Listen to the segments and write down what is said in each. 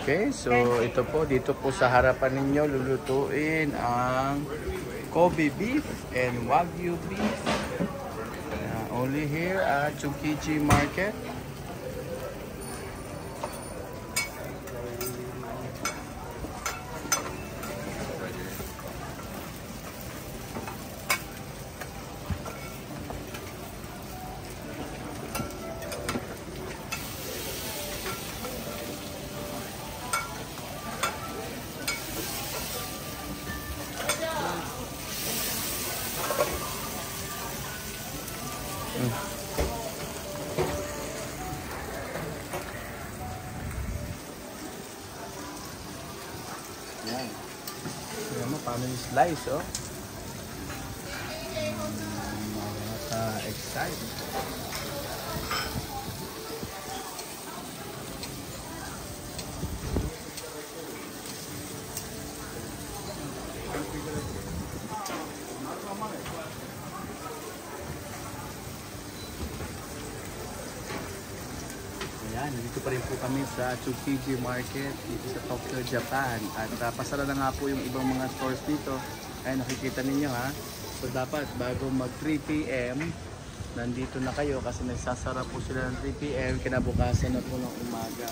Okay, so ito po, dito po sa harapan ninyo lulutuin ang Kobe beef and Wagyu beef. Only here at Tsukiji Market. Yan. Tignan mo, paano yung slice, oh. Excited. Ayan, dito pa rin po kami sa Tsukiji Market dito sa Tokyo, Japan. At pasara na nga po yung ibang mga stores dito. Ay nakikita ninyo ha. So dapat bago mag 3 PM, nandito na kayo kasi nagsasara po sila ng 3 PM. Kinabukasan na po ng umaga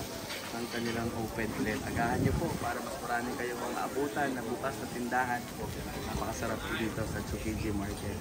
ang kanilang open ulit. Agahan nyo po para mas marami kayong mga abutan na bukas na tindahan. Napakasarap po dito sa Tsukiji Market.